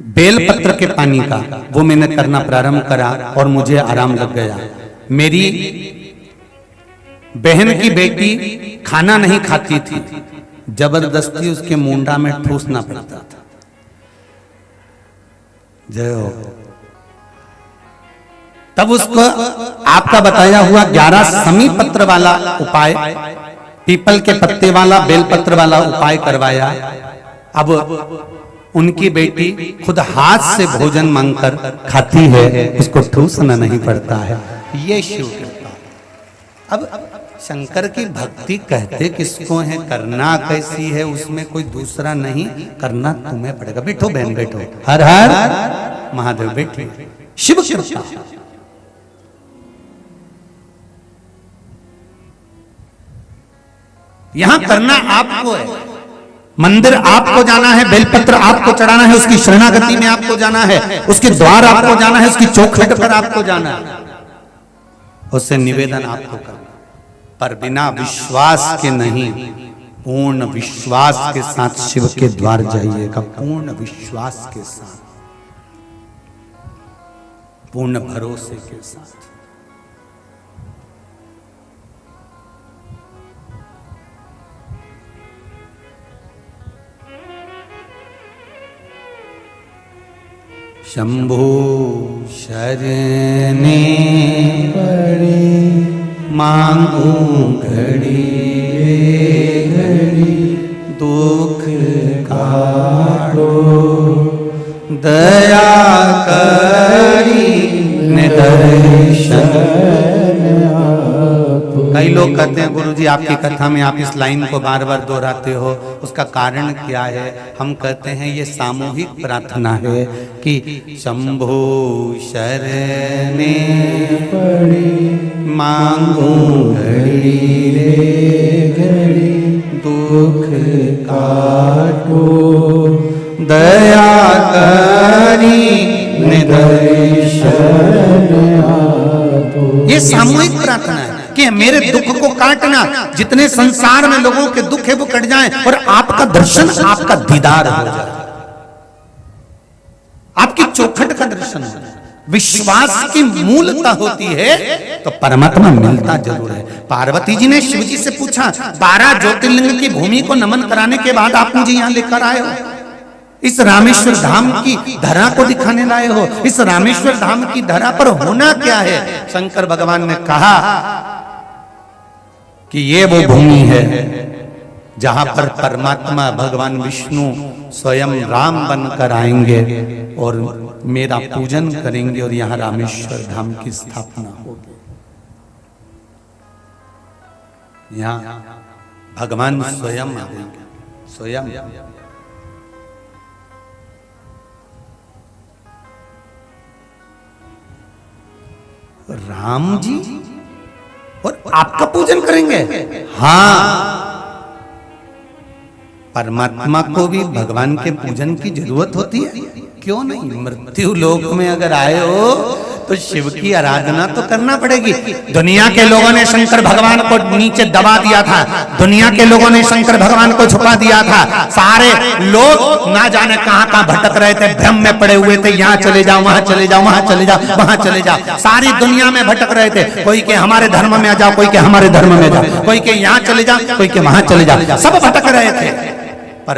बेलपत्र के पानी का, वो मैंने करना प्रारंभ करा और मुझे आराम लग गया। मेरी बहन की बेटी खाना नहीं खाती थी, जबरदस्ती उसके मुंडा में ठूसना पड़ता था। जय हो। तब उसको आपका बताया हुआ 11 समी पत्र वाला उपाय, पीपल के पत्ते वाला, बेलपत्र वाला उपाय करवाया। अब उनकी बेटी खुद हाथ से भोजन मांगकर खाती है, उसको ठूसना नहीं पड़ता है। ये शिव कृपा। अब शंकर की भक्ति कहते किसको है, करना कैसी है, उसमें कोई दूसरा नहीं, करना तुम्हें पड़ेगा। बैठो बहन बैठो। हर हर महादेव। बैठिए। शिव कृपा। यहां करना आपको है, मंदिर आपको जाना है, बेलपत्र आपको चढ़ाना है, उसकी शरणागति में आपको जाना है, उसके द्वार आपको जाना है, उसकी चौखट पर आपको जाना है, उससे निवेदन आपको करना। पर बिना विश्वास के नहीं, पूर्ण विश्वास के साथ शिव के द्वार जाइएगा। पूर्ण विश्वास के साथ, पूर्ण भरोसे के साथ। शंभो शरणे पड़े मांगू घड़ी घड़ी, दुख काटो दया करी निदर्शन। कई लोग कहते हैं गुरुजी आपकी कथा में आप इस लाइन को बार बार दोहराते हो, उसका कारण क्या है? हम कहते हैं ये सामूहिक प्रार्थना है कि शंभो शरणे पड़ी मांगू घड़ी रे घड़ी, दुख काटो दया करी निदर्शन। ये सामूहिक प्रार्थना है कि मेरे दुख को काटना, जितने संसार में लोगों के दुख है वो कट जाएं और आपका दर्शन, आपका दीदार हो जाए, आपकी चौखट का दर्शन हो जाए। विश्वास की मूलता होती है तो परमात्मा मिलता जरूर है। पार्वती जी ने शिव जी से पूछा, 12 ज्योतिर्लिंग की भूमि को नमन कराने के बाद आप मुझे यहां लेकर आए हो, इस रामेश्वर धाम की धरा को दिखाने लाए हो, इस रामेश्वर धाम की धरा पर होना क्या है? शंकर भगवान ने कहा कि ये वो भूमि है जहां पर परमात्मा भगवान विष्णु स्वयं राम बनकर आएंगे और मेरा पूजन करेंगे और यहां रामेश्वर धाम की स्थापना होगी। यहां भगवान स्वयं आएंगे, स्वयं। राम जी और आपका पूजन करेंगे? हाँ, परमात्मा को भी भगवान के पूजन की जरूरत होती है, क्यों नहीं? मृत्यु लोक में अगर आए हो तो शिव की आराधना तो करना पड़ेगी। दुनिया के लोगों ने शंकर भगवान को नीचे दबा दिया था, दुनिया के लोगों ने शंकर भगवान को छुपा दिया था, सारे लोग ना जाने कहां कहां भटक रहे थे, भ्रम में पड़े हुए थे, यहाँ चले जाओ, वहां चले जाओ, वहां चले जाओ, वहां चले जाओ, सारी दुनिया में भटक रहे थे। कोई के हमारे धर्म में आ जाओ, कोई के हमारे धर्म में जाओ, कोई के यहाँ चले जाओ, कोई के वहां चले जाओ, सब भटक रहे थे। पर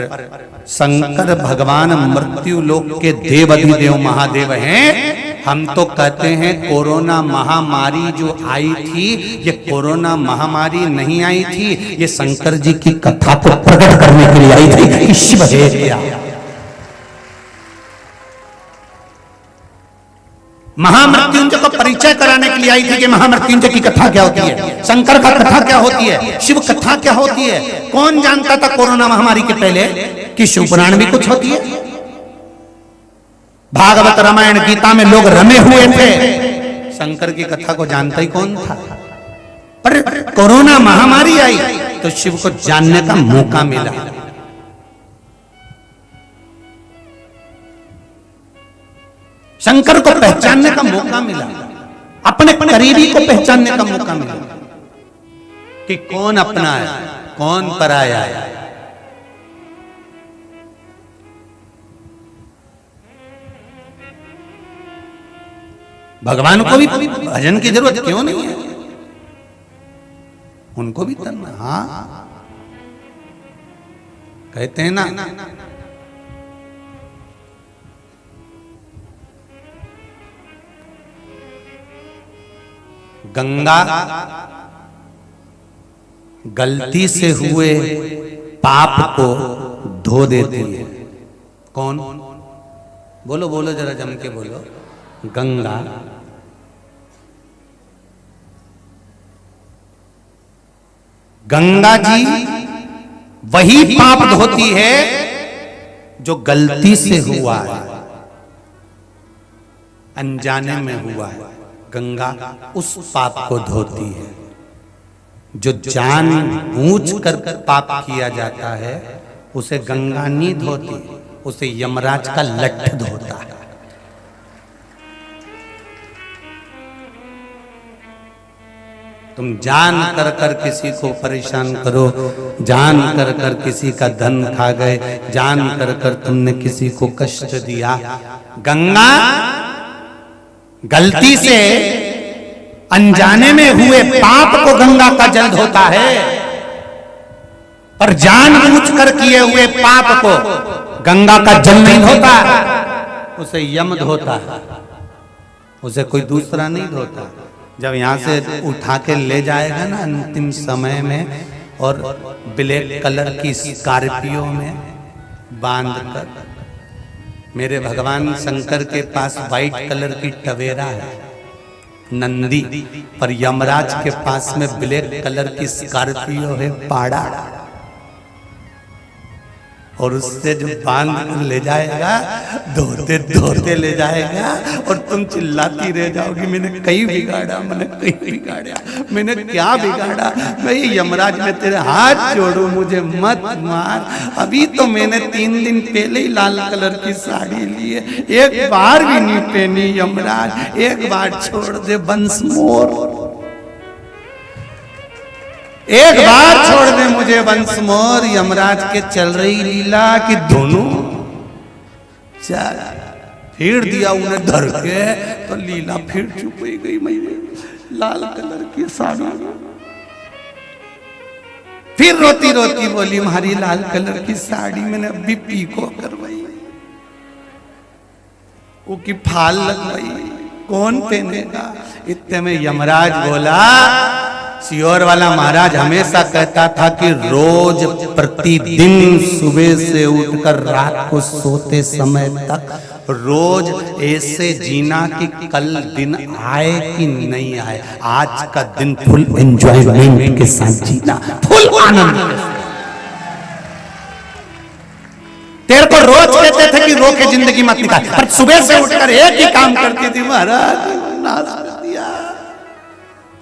शंकर भगवान मृत्यु लोक के देवाधिदेव महादेव हैं। हम तो कहते हैं कोरोना महामारी जो आई थी, ये कोरोना महामारी नहीं आई थी, ये शंकर जी की कथा को प्रकट करने के लिए आई थी कि शिव है क्या। महामृत्युंजय को परिचय कराने के लिए आई थी कि महामृत्युंजय की कथा क्या होती है, शंकर का कथा क्या होती है, शिव कथा क्या होती है। कौन जानता था कोरोना महामारी के पहले कि शिव पुराण भी कुछ होती है? भागवत रामायण गीता में लोग रमे हुए थे, शंकर की कथा को जानता ही कौन था? पर कोरोना महामारी आई तो शिव को जानने का मौका मिला। शंकर को पहचानने का मौका मिला, अपने करीबी को पहचानने का मौका मिला कि कौन अपना है, कौन पराया है। भगवान को भी भजन की जरूरत क्यों नहीं है? उनको भी करना। हाँ, कहते हैं ना, गंगा गलती से हुए पाप को धो देती है। कौन? बोलो बोलो जरा जम के बोलो। गंगा गंगा जी वही पाप धोती है जो गलती से हुआ है, अनजाने में हुआ है। गंगा उस पाप को धोती है। जो जानबूझ कर पाप किया जाता है उसे गंगा नहीं धोती, उसे यमराज का लठ धोता है। तुम जान कर कर किसी को परेशान करो, जान कर कर किसी का धन खा गए, जान कर कर तुमने किसी को कष्ट दिया, गंगा गलती से अनजाने में हुए पाप को गंगा का जल धोता है, पर जानबूझ कर किए हुए पाप को गंगा का जल नहीं धोता, उसे यम धोता है, उसे कोई दूसरा नहीं धोता। जब यहां से उठा के ले जाएगा ना अंतिम समय में, और ब्लैक कलर की स्कॉर्पियो में बांध कर, मेरे भगवान शंकर के पास व्हाइट कलर की टवेरा है नंदी, पर यमराज के पास में ब्लैक कलर की स्कॉर्पियो है पाड़ा, और उससे जो बांध कर ले जाएगा, धोते धोते ले जाएगा, और तुम चिल्लाती रह जाओगी मैंने कहीं बिगाड़ा, मैंने कहीं बिगाड़ा, मैंने क्या बिगाड़ा। मैं यमराज में तेरे हाथ जोड़ू, मुझे मत मार। अभी तो मैंने 3 दिन पहले ही लाल कलर की साड़ी ली है, एक बार भी नहीं पहनी यमराज, एक बार छोड़ दे बंस मोर। एक बार छोड़ दे मुझे वंश मोर, यमराज के चल रही लीला कि दोनों चल फेर दिया उन्हें धर के, तो लीला फिर चुप ही गई। मैं लाल कलर की साड़ी, फिर रोती रोती बोली हमारी लाल कलर की साड़ी मैंने अभी पीको करवाई, वो की फाल लगवाई, कौन पहनेगा। इतने में यमराज बोला, सियोर वाला महाराज हमेशा कहता था कि रोज प्रतिदिन सुबह से उठकर रात को सोते समय तक रोज ऐसे जीना कि कल दिन आए कि नहीं आए, आज का दिन फुल एंजॉयमेंट के साथ जीना, फुल आनंद। तेरे को रोज कहते थे कि रो के जिंदगी मत निकाल, पर सुबह से उठकर एक ही काम करती थी, महाराज नाश कर दिया।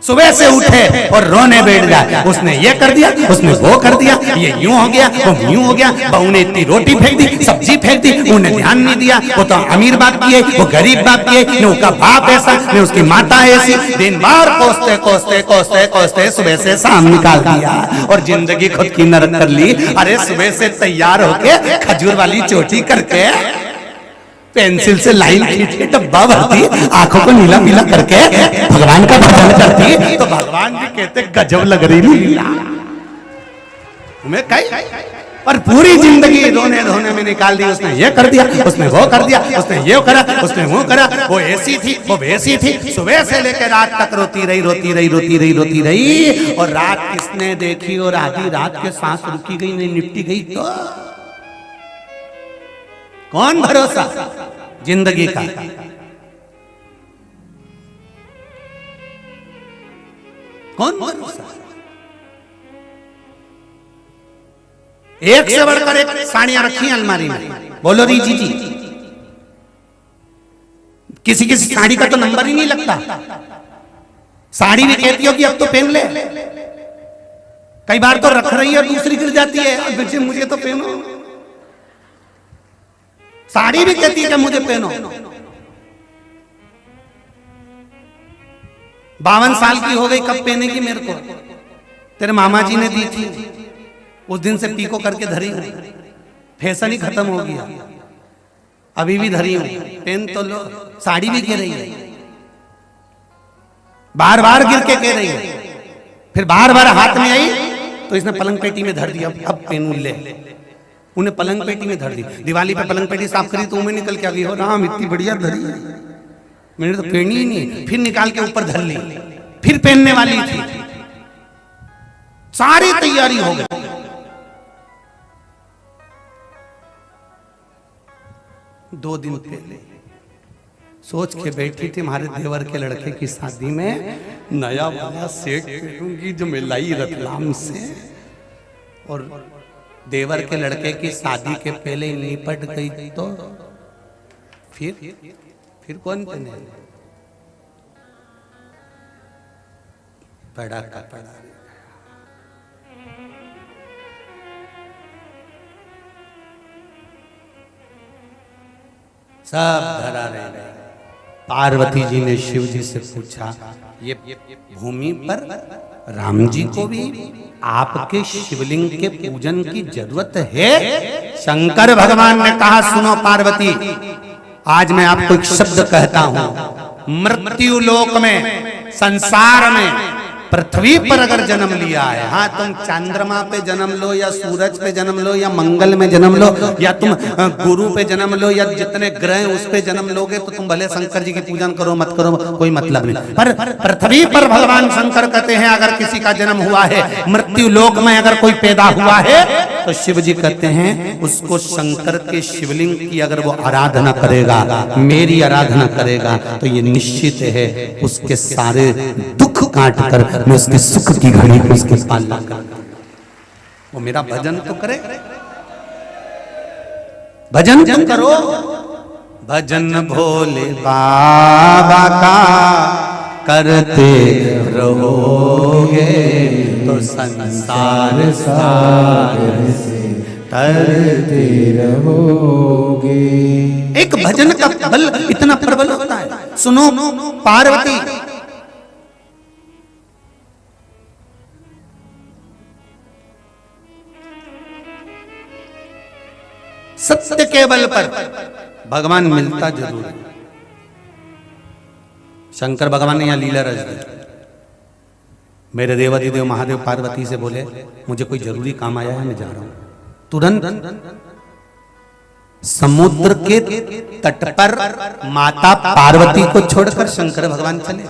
सुबह से उठे और रोने बैठ जाए, उसने ये कर दिया, उसने वो कर दिया, ये यूं हो गया, वो यूं हो गया, बहू ने इतनी रोटी फेंक दी, सब्जी फेंक दी, उन्हें ध्यान नहीं दिया, वो तो अमीर बाप की है, वो गरीब बाप की है, न उसका बाप ऐसा, न उसकी माता ऐसी। दिन भर कोसते कोसते कोसते कोसते सुबह से शाम निकाल दिया और जिंदगी खुद की नरक कर ली। अरे सुबह से तैयार होके खजूर वाली चोटी करके, पेंसिल से लाइन खींच के डब्बा भरती, आंखों को नीला पीला करके भगवान का भजन करती, तो भगवान भी कहते गजब लग रही लीला तुम्हें कहीं। पर पूरी जिंदगी रोने धोने में निकाल दी, उसने ये कर दिया, उसने वो कर दिया, उसने ये करा, उसने वो करा, वो ऐसी थी, वो वैसी थी। सुबह से लेकर रात तक रोती रही रोती रही रोती रही रोती रही, और रात किसने देखी, और आधी रात के सांस रुकी गई नहीं निपटी गई, तो कौन भरोसा जिंदगी का। कौन भरोसा। एक से बढ़कर एक साड़ियां रखी हैं अलमारी में, बोलो री जी, किसी किसी साड़ी का तो नंबर ही नहीं लगता। साड़ी भी कहती हो कि अब तो पहन ले, कई बार तो रख रही है और दूसरी गिर जाती है, और मुझे तो पहनो। साड़ी भी कहती है कि मुझे पहनो। 52 साल की हो गई, कब पहनेगी मेरे को। तेरे मामा जी ने दी थी, उस दिन से पीको करके धरी हूं, फैशन ही खत्म हो गया, अभी भी धरी हूं, पेन तो लो। साड़ी भी कह रही है, बार बार गिर के कह रही है, फिर बार बार हाथ में आई तो इसने पलंग पेटी में धर दिया, अब पेन ले। उन्हें पलंग पेटी में धर दी। दिवाली पे पलंग पेटी साफ करी तो उन्हें निकल के आ गई, हो राम इतनी बढ़िया धरी, मैंने तो पहनी ही नहीं। फिर निकाल के ऊपर धर ली, फिर पहनने वाली थी, सारी तैयारी हो गई। दो दिन पहले सोच के बैठी थी, हमारे देवर के लड़के की शादी में नया वाला सेट पहनूंगी जो मैं लाई रतलाम से, और देवर के लड़के की शादी के पहले निपट गई तो फिर कौन पहने। बड़ा कपड़ा सब धरा रहे। पार्वती जी ने शिव जी से पूछा, ये भूमि पर राम जी को भी आपके शिवलिंग के पूजन की जरूरत है। शंकर भगवान ने कहा, सुनो पार्वती, आज मैं आपको एक शब्द कहता हूं, मृत्यु लोक में, संसार में, पृथ्वी पर अगर जन्म लिया है, हाँ तुम चंद्रमा पे जन्म लो या सूरज पे जन्म लो या मंगल में जन्म लो या तुम गुरु पे जन्म लो या जितने ग्रह उस पे जन्म लोगे तो तुम भले शंकर जी की पूजन करो मत करो, कोई मतलब नहीं। पर पृथ्वी पर भगवान शंकर कहते हैं अगर किसी का जन्म हुआ है, मृत्यु लोक में अगर कोई पैदा हुआ है, तो शिव जी कहते हैं उसको शंकर के शिवलिंग की अगर वो आराधना करेगा, मेरी आराधना करेगा, तो ये निश्चित है उसके सारे दुख काट कर मैं उसके सुख की घड़ी को उसके पालना करूंगा। वो मेरा भजन तो करे, भजन तो करो, भजन भोले बाबा का करते रहोगे तो संसार सागर से तरते रहोगे। एक भजन का बल इतना प्रबल होता है। सुनो पार्वती, सत्य के बल पर भगवान मिलता जरूर है। शंकर भगवान ने यहां लीला रच दी। मेरे देवाधिदेव महादेव पार्वती से बोले मुझे कोई जरूरी काम आया है, मैं जा रहा हूं। तुरंत समुद्र के तट पर माता पार्वती को छोड़कर शंकर भगवान चले।